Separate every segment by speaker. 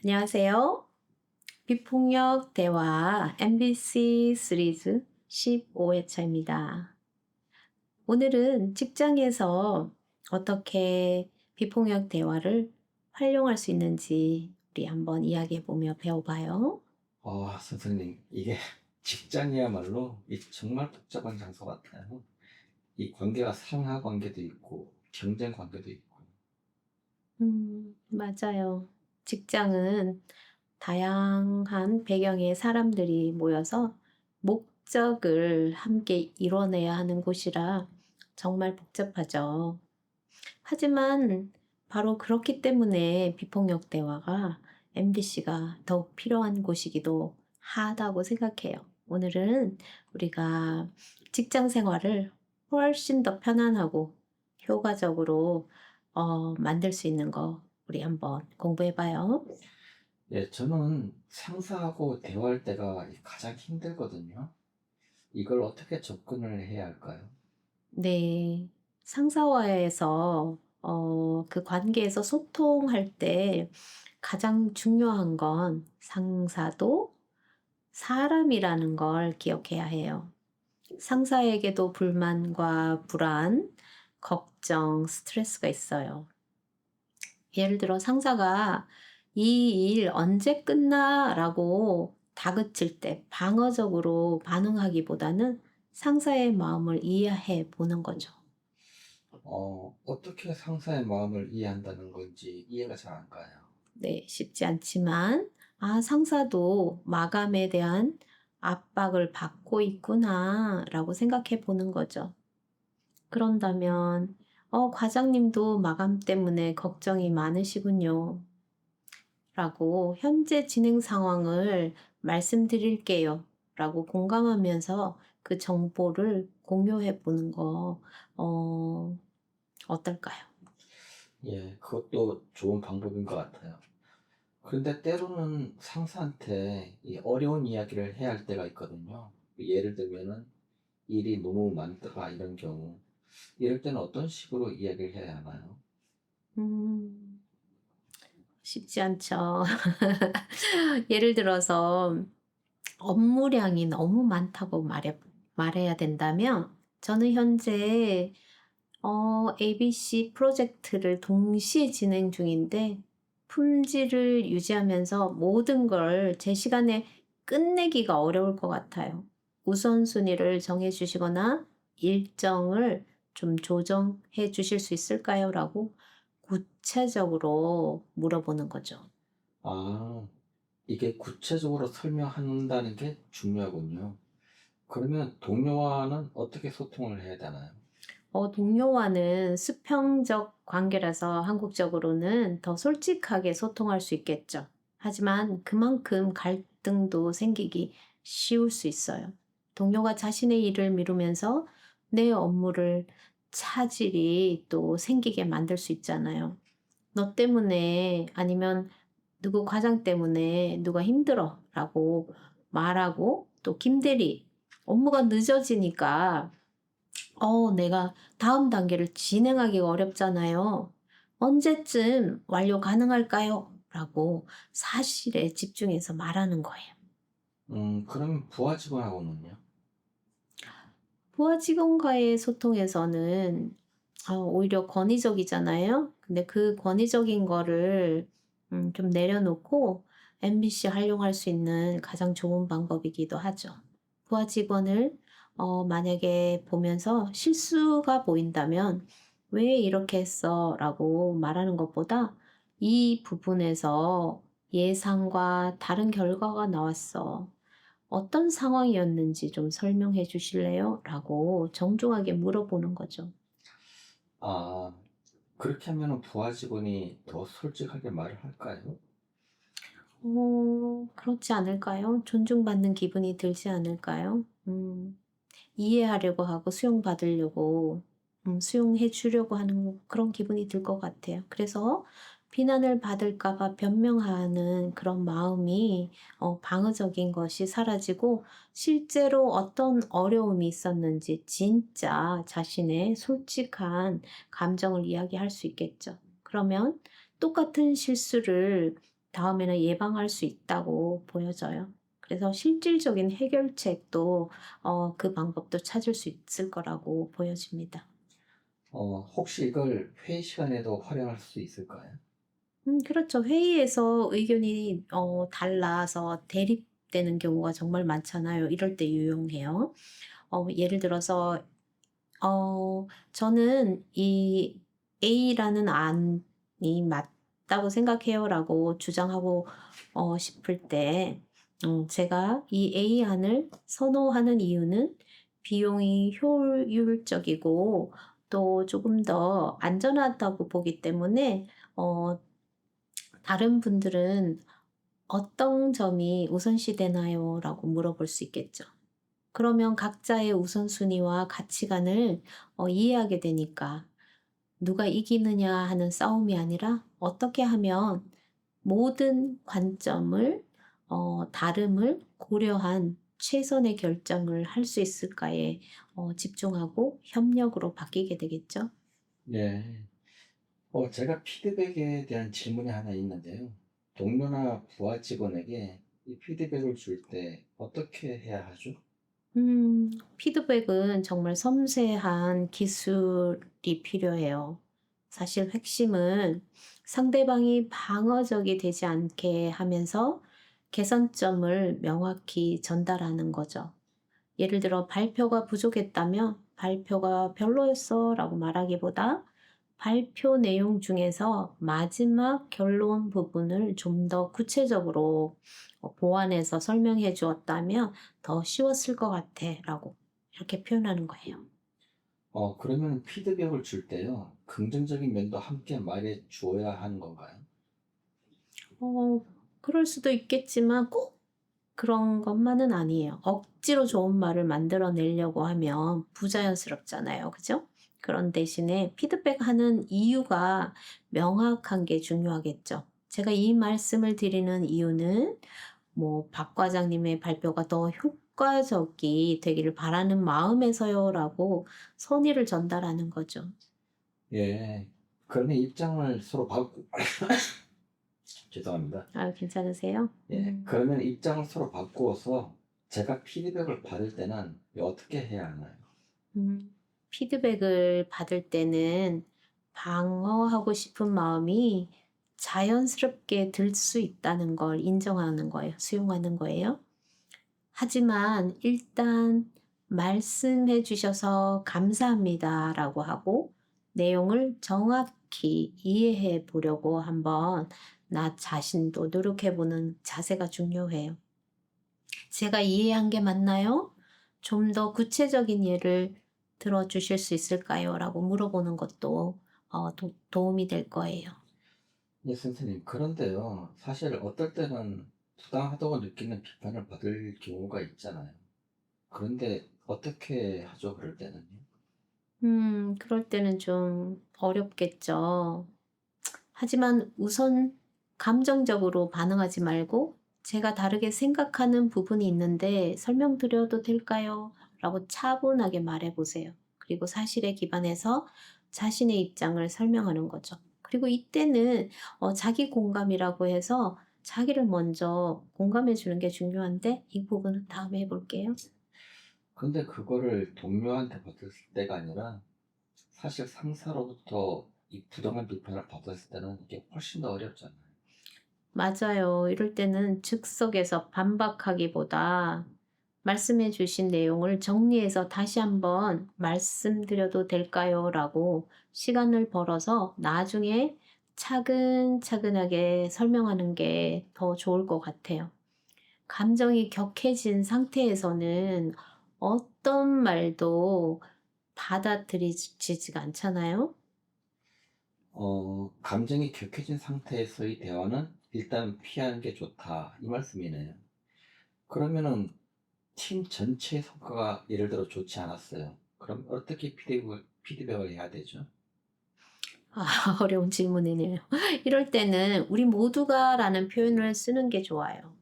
Speaker 1: 안녕하세요. 비폭력 대화 MBC 시리즈 15회차입니다. 오늘은 직장에서 어떻게 비폭력 대화를 활용할 수 있는지 우리 한번 이야기해보며 배워봐요.
Speaker 2: 선생님, 이게 직장이야말로 정말 복잡한 장소 같아요. 이 관계가 상하 관계도 있고, 경쟁 관계도 있고.
Speaker 1: 맞아요. 직장은 다양한 배경의 사람들이 모여서 목적을 함께 이뤄내야 하는 곳이라 정말 복잡하죠. 하지만 바로 그렇기 때문에 비폭력 대화가 MBC가 더욱 필요한 곳이기도 하다고 생각해요. 오늘은 우리가 직장 생활을 훨씬 더 편안하고 효과적으로 만들 수 있는 거 우리 한번 공부해 봐요.
Speaker 2: 예, 저는 상사하고 대화할 때가 가장 힘들거든요. 이걸 어떻게 접근을 해야 할까요?
Speaker 1: 네. 상사와에서 그 관계에서 소통할 때 가장 중요한 건 상사도 사람이라는 걸 기억해야 해요. 상사에게도 불만과 불안, 걱정, 스트레스가 있어요. 예를 들어 상사가 "이 일 언제 끝나?" 라고 다그칠 때 방어적으로 반응하기보다는 상사의 마음을 이해해 보는 거죠.
Speaker 2: 어떻게 상사의 마음을 이해한다는 건지 이해가 잘 안 가요.
Speaker 1: 네, 쉽지 않지만 상사도 마감에 대한 압박을 받고 있구나라고 생각해 보는 거죠. 그런다면 과장님도 마감 때문에 걱정이 많으시군요. 라고 현재 진행 상황을 말씀드릴게요. 라고 공감하면서 그 정보를 공유해 보는 거, 어, 어떨까요?
Speaker 2: 예, 그것도 좋은 방법인 것 같아요. 그런데 때로는 상사한테 이 어려운 이야기를 해야 할 때가 있거든요. 예를 들면은 일이 너무 많다 이런 경우. 이럴 때는 어떤 식으로 이야기를 해야 하나요?
Speaker 1: 음, 쉽지 않죠. 예를 들어서 업무량이 너무 많다고 말해야 된다면, 저는 현재 ABC 프로젝트를 동시에 진행 중인데 품질을 유지하면서 모든 걸 제 시간에 끝내기가 어려울 것 같아요. 우선순위를 정해 주시거나 일정을 좀 조정해 주실 수 있을까요? 라고 구체적으로 물어보는 거죠.
Speaker 2: 아, 이게 구체적으로 설명한다는 게 중요하군요. 그러면 동료와는 어떻게 소통을 해야 되나요?
Speaker 1: 동료와는 수평적 관계라서 한국적으로는 더 솔직하게 소통할 수 있겠죠. 하지만 그만큼 갈등도 생기기 쉬울 수 있어요. 동료가 자신의 일을 미루면서 내 업무를 차질이 또 생기게 만들 수 있잖아요. 너 때문에 아니면 누구 과장 때문에 누가 힘들어 라고 말하고 또 김대리 업무가 늦어지니까 내가 다음 단계를 진행하기가 어렵잖아요. "언제쯤 완료 가능할까요?" 라고 사실에 집중해서 말하는 거예요.
Speaker 2: 그럼 부하 직원하고는요?
Speaker 1: 부하 직원과의 소통에서는 오히려 권위적이잖아요. 근데 그 권위적인 거를 좀 내려놓고 MBC 활용할 수 있는 가장 좋은 방법이기도 하죠. 부하 직원을 만약에 보면서 실수가 보인다면 "왜 이렇게 했어?" 라고 말하는 것보다 "이 부분에서 예상과 다른 결과가 나왔어. 어떤 상황이었는지 좀 설명해 주실래요?" 라고 정중하게 물어보는 거죠.
Speaker 2: 아, 그렇게 하면 부하 직원이 더 솔직하게 말을 할까요?
Speaker 1: 그렇지 않을까요? 존중받는 기분이 들지 않을까요? 이해하려고 하고 수용받으려고 수용해 주려고 하는 그런 기분이 들 것 같아요. 그래서 비난을 받을까 봐 변명하는 그런 마음이 방어적인 것이 사라지고 실제로 어떤 어려움이 있었는지 진짜 자신의 솔직한 감정을 이야기할 수 있겠죠. 그러면 똑같은 실수를 다음에는 예방할 수 있다고 보여져요. 그래서 실질적인 해결책도 그 방법도 찾을 수 있을 거라고 보여집니다.
Speaker 2: 혹시 이걸 회의 시간에도 활용할 수 있을까요?
Speaker 1: 그렇죠. 회의에서 의견이 달라서 대립되는 경우가 정말 많잖아요. 이럴 때 유용해요. 예를 들어서 저는 이 A라는 안이 맞다고 생각해요라고 주장하고 싶을 때 제가 이 A 안을 선호하는 이유는 비용이 효율적이고 또 조금 더 안전하다고 보기 때문에 어 다른 분들은 "어떤 점이 우선시 되나요?" 라고 물어볼 수 있겠죠. 그러면 각자의 우선순위와 가치관을 이해하게 되니까 누가 이기느냐 하는 싸움이 아니라 어떻게 하면 모든 관점을 다름을 고려한 최선의 결정을 할 수 있을까에 집중하고 협력으로 바뀌게 되겠죠.
Speaker 2: 네. 제가 피드백에 대한 질문이 하나 있는데요. 동료나 부하 직원에게 이 피드백을 줄 때 어떻게 해야 하죠?
Speaker 1: 피드백은 정말 섬세한 기술이 필요해요. 사실 핵심은 상대방이 방어적이 되지 않게 하면서 개선점을 명확히 전달하는 거죠. 예를 들어 발표가 부족했다면 "발표가 별로였어" 라고 말하기보다 발표 내용 중에서 마지막 결론 부분을 좀 더 구체적으로 보완해서 설명해 주었다면 "더 쉬웠을 것 같아" 라고 이렇게 표현하는 거예요.
Speaker 2: 그러면 피드백을 줄 때요. 긍정적인 면도 함께 말해 주어야 하는 건가요?
Speaker 1: 어 그럴 수도 있겠지만 꼭 그런 것만은 아니에요. 억지로 좋은 말을 만들어 내려고 하면 부자연스럽잖아요. 그죠? 그런 대신에 피드백하는 이유가 명확한 게 중요하겠죠. 제가 이 말씀을 드리는 이유는 뭐 "박 과장님의 발표가 더 효과적이 되기를 바라는 마음에서요."라고 선의를 전달하는 거죠.
Speaker 2: 예. 그러면 입장을 서로 바꾸 죄송합니다.
Speaker 1: 아 괜찮으세요?
Speaker 2: 예. 그러면 입장을 서로 바꾸어서 제가 피드백을 받을 때는 어떻게 해야 하나요?
Speaker 1: 음. 피드백을 받을 때는 방어하고 싶은 마음이 자연스럽게 들 수 있다는 걸 인정하는 거예요. 수용하는 거예요. 하지만 일단 "말씀해 주셔서 감사합니다."라고 하고 내용을 정확히 이해해 보려고 한번 나 자신도 노력해 보는 자세가 중요해요. "제가 이해한 게 맞나요? 좀 더 구체적인 예를 들어 주실 수 있을까요?" 라고 물어보는 것도 도움이 될 거예요.
Speaker 2: 예, 선생님. 그런데요. 사실 어떨 때는 부당하다고 느끼는 비판을 받을 경우가 있잖아요. 그런데 어떻게 하죠? 그럴 때는요?
Speaker 1: 그럴 때는 좀 어렵겠죠. 하지만 우선 감정적으로 반응하지 말고 "제가 다르게 생각하는 부분이 있는데 설명드려도 될까요?" 라고 차분하게 말해 보세요. 그리고 사실에 기반해서 자신의 입장을 설명하는 거죠. 그리고 이때는 자기 공감이라고 해서 자기를 먼저 공감해 주는 게 중요한데 이 부분은 다음에 해 볼게요.
Speaker 2: 근데 그거를 동료한테 받을 때가 아니라 사실 상사로부터 이 부당한 비판을 받았을 때는 이게 훨씬 더 어렵잖아요.
Speaker 1: 맞아요. 이럴 때는 즉석에서 반박하기보다 "말씀해 주신 내용을 정리해서 다시 한번 말씀드려도 될까요?" 라고 시간을 벌어서 나중에 차근차근하게 설명하는 게 더 좋을 것 같아요. 감정이 격해진 상태에서는 어떤 말도 받아들이지가 않잖아요.
Speaker 2: 감정이 격해진 상태에서의 대화는 일단 피하는 게 좋다. 이 말씀이네요. 그러면은 팀 전체의 성과가 예를 들어 좋지 않았어요. 그럼 어떻게 피드백을 해야 되죠?
Speaker 1: 아 어려운 질문이네요. 이럴 때는 "우리 모두가"라는 표현을 쓰는 게 좋아요.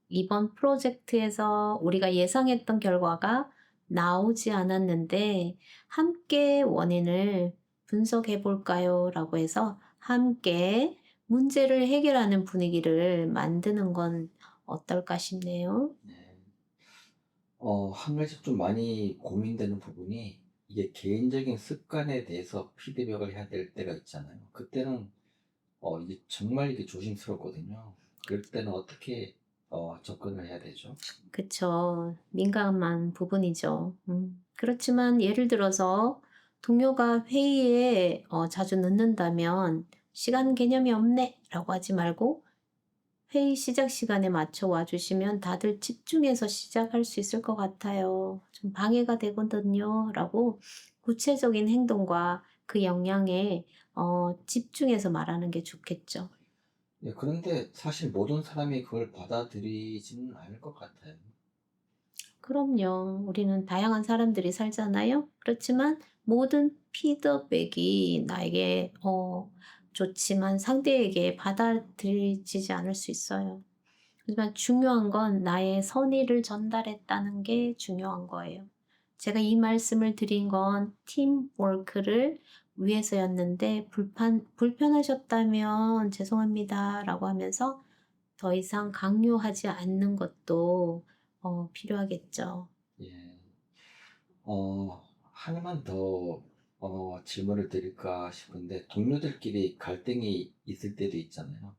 Speaker 1: "이번 프로젝트에서 우리가 예상했던 결과가 나오지 않았는데 함께 원인을 분석해 볼까요?" 라고 해서 함께 문제를 해결하는 분위기를 만드는 건 어떨까 싶네요.
Speaker 2: 네. 한 가지 좀 많이 고민되는 부분이 이게 개인적인 습관에 대해서 피드백을 해야 될 때가 있잖아요. 그때는 이게 정말 이게 조심스럽거든요. 그럴 때는 어떻게 접근을 해야 되죠?
Speaker 1: 그쵸. 민감한 부분이죠. 그렇지만 예를 들어서 동료가 회의에 자주 늦는다면 "시간 개념이 없네."라고 하지 말고 "회의 시작 시간에 맞춰 와 주시면 다들 집중해서 시작할 수 있을 것 같아요. 좀 방해가 되거든요."라고 구체적인 행동과 그 역량에 집중해서 말하는 게 좋겠죠.
Speaker 2: 네, 그런데 사실 모든 사람이 그걸 받아들이지는 않을 것 같아요.
Speaker 1: 그럼요. 우리는 다양한 사람들이 살잖아요. 그렇지만 모든 피드백이 나에게 좋지만 상대에게 받아들여지지 않을 수 있어요. 하지만 중요한 건 나의 선의를 전달했다는 게 중요한 거예요. 제가 이 말씀을 드린 건 팀워크를 위해서였는데 불편하셨다면 죄송합니다라고 하면서 더 이상 강요하지 않는 것도 필요하겠죠.
Speaker 2: 예. 하나만 더 질문을 드릴까 싶은데 동료들끼리 갈등이 있을 때도 있잖아요.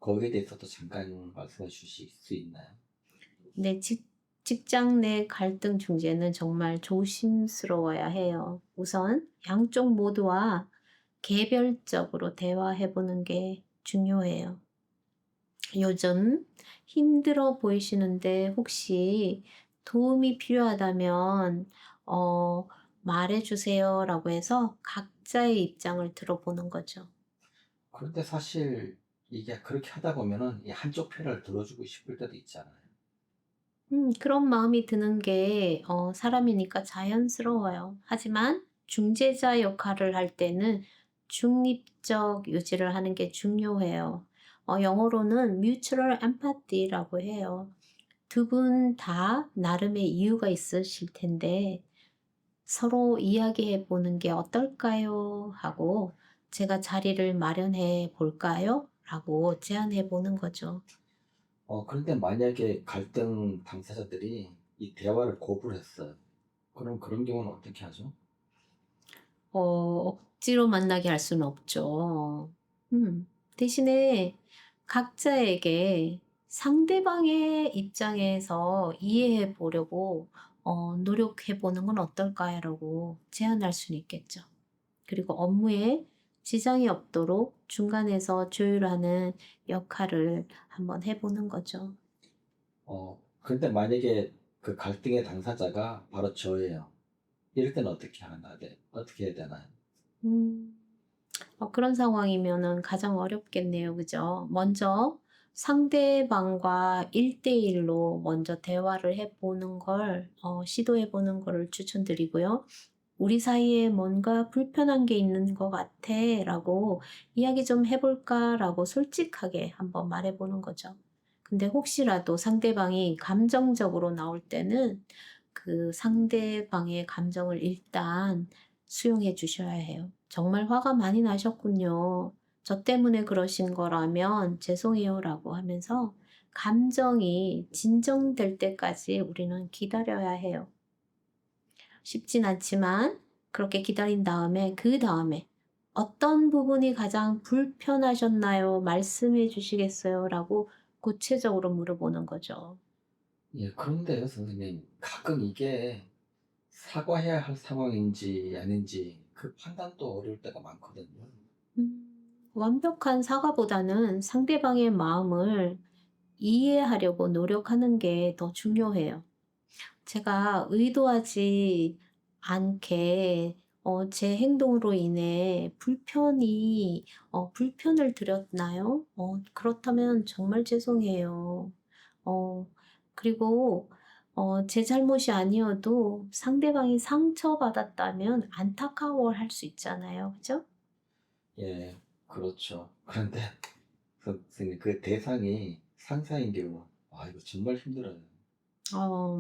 Speaker 2: 거기에 대해서도 잠깐 말씀해 주실 수 있나요?
Speaker 1: 네, 직장 내 갈등 중재는 정말 조심스러워야 해요. 우선 양쪽 모두와 개별적으로 대화해 보는 게 중요해요. 요즘 힘들어 보이시는데 혹시 도움이 필요하다면 말해 주세요라고 해서 각자의 입장을 들어보는 거죠.
Speaker 2: 그런데 사실 이게 그렇게 하다 보면은 이 한쪽 편을 들어주고 싶을 때도 있잖아요.
Speaker 1: 그런 마음이 드는 게 사람이니까 자연스러워요. 하지만 중재자 역할을 할 때는 중립적 유지를 하는 게 중요해요. 영어로는 mutual empathy라고 해요. 두 분 다 나름의 이유가 있으실 텐데 "서로 이야기해 보는 게 어떨까요?" 하고 "제가 자리를 마련해 볼까요?" 라고 제안해 보는 거죠.
Speaker 2: 그런데 만약에 갈등 당사자들이 이 대화를 거부를 했어요. 그럼 그런 경우는 어떻게 하죠?
Speaker 1: 억지로 만나게 할 수는 없죠. 대신에 각자에게 상대방의 입장에서 이해해 보려고 "노력해 보는 건 어떨까요?"라고 제안할 수는 있겠죠. 그리고 업무에 지장이 없도록 중간에서 조율하는 역할을 한번 해 보는 거죠.
Speaker 2: 그런데 만약에 그 갈등의 당사자가 바로 저예요. 이럴 때는 어떻게 해야 되나요?
Speaker 1: 음. 그런 상황이면은 가장 어렵겠네요. 그죠? 먼저 상대방과 1대1로 먼저 대화를 해 보는 걸 시도해 보는 거를 추천드리고요. "우리 사이에 뭔가 불편한 게 있는 것 같아."라고 "이야기 좀 해 볼까?"라고 솔직하게 한번 말해 보는 거죠. 근데 혹시라도 상대방이 감정적으로 나올 때는 그 상대방의 감정을 일단 수용해 주셔야 해요. "정말 화가 많이 나셨군요. 저 때문에 그러신 거라면 죄송해요."라고 하면서 감정이 진정될 때까지 우리는 기다려야 해요. 쉽진 않지만 그렇게 기다린 다음에 그다음에 "어떤 부분이 가장 불편하셨나요? 말씀해 주시겠어요?" 라고 구체적으로 물어보는 거죠.
Speaker 2: 예, 그런데요, 선생님. 가끔 이게 사과해야 할 상황인지 아닌지 그 판단도 어려울 때가 많거든요.
Speaker 1: 완벽한 사과보다는 상대방의 마음을 이해하려고 노력하는 게 더 중요해요. 제가 의도하지 않게 제 행동으로 인해 불편을 드렸나요? 그렇다면 정말 죄송해요. 어 그리고 제 잘못이 아니어도 상대방이 상처받았다면 안타까워할 수 있잖아요. 그죠?
Speaker 2: 예, 그렇죠. 그런데 선생님 그 대상이 상사인 경우, 이거 정말 힘들어요.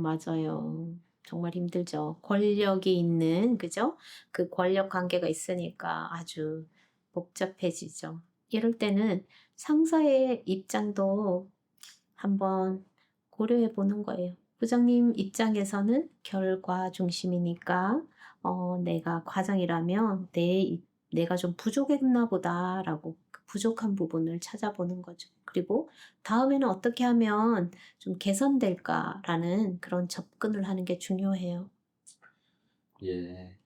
Speaker 1: 맞아요. 정말 힘들죠. 권력이 있는 그죠? 그 권력 관계가 있으니까 아주 복잡해지죠. 이럴 때는 상사의 입장도 한번 고려해 보는 거예요. 부장님 입장에서는 결과 중심이니까 내가 과장이라면 내가 좀 부족했나 보다라고 그 부족한 부분을 찾아보는 거죠. 그리고 다음에는 어떻게 하면 좀 개선될까라는 그런 접근을 하는 게 중요해요.
Speaker 2: 예.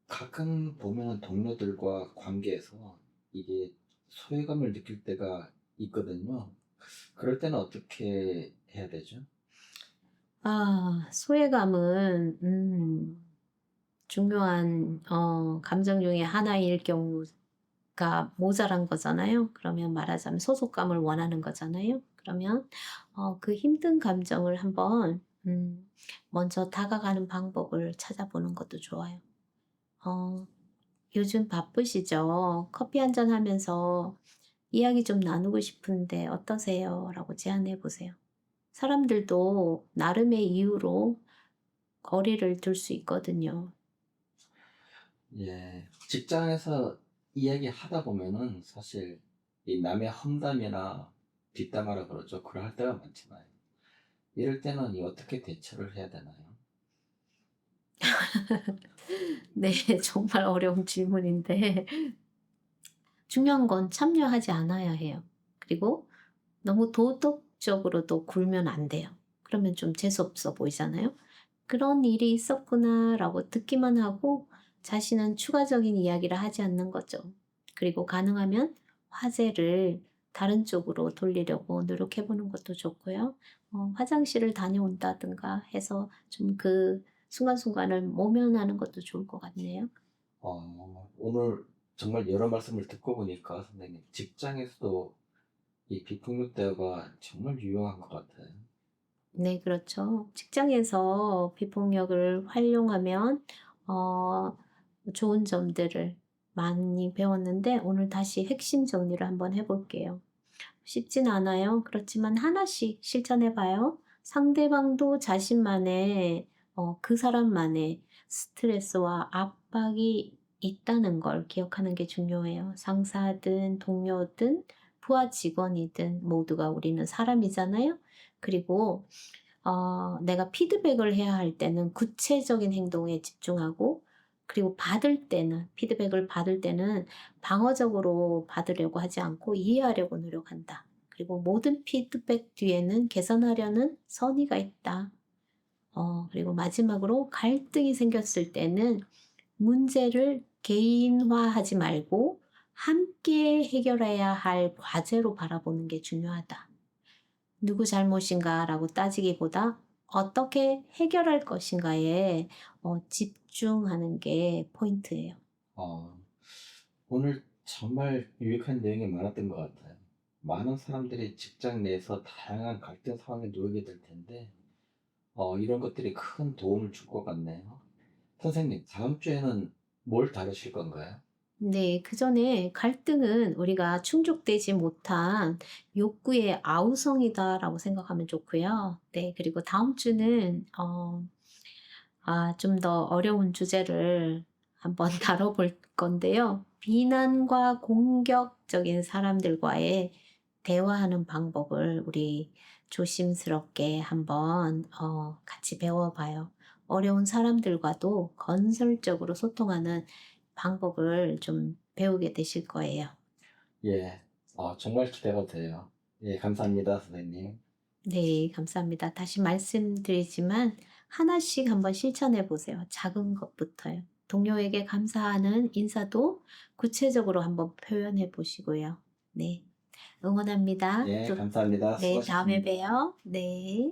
Speaker 2: 가끔 보면은 동료들과 관계에서 이게 소외감을 느낄 때가 있거든요. 그럴 때는 어떻게 해야 되죠?
Speaker 1: 소외감은 중요한 감정 중에 하나일 경우가 모자란 거잖아요. 그러면 말하자면 소속감을 원하는 거잖아요. 그러면 그 힘든 감정을 한번 먼저 다가가는 방법을 찾아보는 것도 좋아요. 어 요즘 바쁘시죠? 커피 한 잔 하면서 "이야기 좀 나누고 싶은데 어떠세요?" 라고 제안해 보세요. 사람들도 나름의 이유로 거리를 둘 수 있거든요.
Speaker 2: 예. 직장에서 이야기하다 보면은 사실 이 남의 험담이나 뒷담화라 그러죠. 그럴 때가 많잖아요. 이럴 때는 이 어떻게 대처를 해야 되나요?
Speaker 1: 네. 정말 어려운 질문인데 중요한 건 참여하지 않아야 해요. 그리고 너무 도덕적으로도 굴면 안 돼요. 그러면 좀 재수없어 보이잖아요. '그런 일이 있었구나.'라고 듣기만 하고 자신은 추가적인 이야기를 하지 않는 거죠. 그리고 가능하면 화제를 다른 쪽으로 돌리려고 노력해 보는 것도 좋고요. 화장실을 다녀온다든가 해서 좀 그 순간순간을 모면하는 것도 좋을 것 같네요.
Speaker 2: 오늘 정말 여러 말씀을 듣고 보니까 선생님 직장에서도 이 비폭력 대화가 정말 유용한 것 같아요.
Speaker 1: 네, 그렇죠. 직장에서 비폭력을 활용하면 어 좋은 점들을 많이 배웠는데 오늘 다시 핵심 정리를 한번 해 볼게요. 쉽진 않아요. 그렇지만 하나씩 실천해 봐요. 상대방도 자신만의 그 사람만의 스트레스와 압박이 있다는 걸 기억하는 게 중요해요. 상사든 동료든 부하 직원이든 모두가 우리는 사람이잖아요. 그리고 내가 피드백을 해야 할 때는 구체적인 행동에 집중하고 그리고 받을 때는 피드백을 받을 때는 방어적으로 받으려고 하지 않고 이해하려고 노력한다. 그리고 모든 피드백 뒤에는 개선하려는 선의가 있다. 그리고 마지막으로 갈등이 생겼을 때는 문제를 개인화하지 말고 함께 해결해야 할 과제로 바라보는 게 중요하다. 누구 잘못인가라고 따지기보다 어떻게 해결할 것인가에 집중하는 게 포인트예요.
Speaker 2: 어, 오늘 정말 유익한 내용이 많았던 것 같아요. 많은 사람들이 직장 내에서 다양한 갈등 상황에 놓이게 될 텐데, 이런 것들이 큰 도움을 줄 것 같네요. 선생님, 다음 주에는 뭘 다루실 건가요?
Speaker 1: 네, 그전에 갈등은 우리가 충족되지 못한 욕구의 아우성이다라고 생각하면 좋고요. 네, 그리고 다음 주는 좀 더 어려운 주제를 한번 다뤄볼 건데요. 비난과 공격적인 사람들과의 대화하는 방법을 우리 조심스럽게 한번 같이 배워봐요. 어려운 사람들과도 건설적으로 소통하는 방법을 좀 배우게 되실 거예요.
Speaker 2: 예, 정말 기대가 돼요. 예, 감사합니다, 선생님.
Speaker 1: 네, 감사합니다. 다시 말씀드리지만 하나씩 한번 실천해 보세요. 작은 것부터요. 동료에게 감사하는 인사도 구체적으로 한번 표현해 보시고요. 네, 응원합니다.
Speaker 2: 예, 감사합니다.
Speaker 1: 네, 다음에
Speaker 2: 수고하셨습니다.
Speaker 1: 봬요. 네.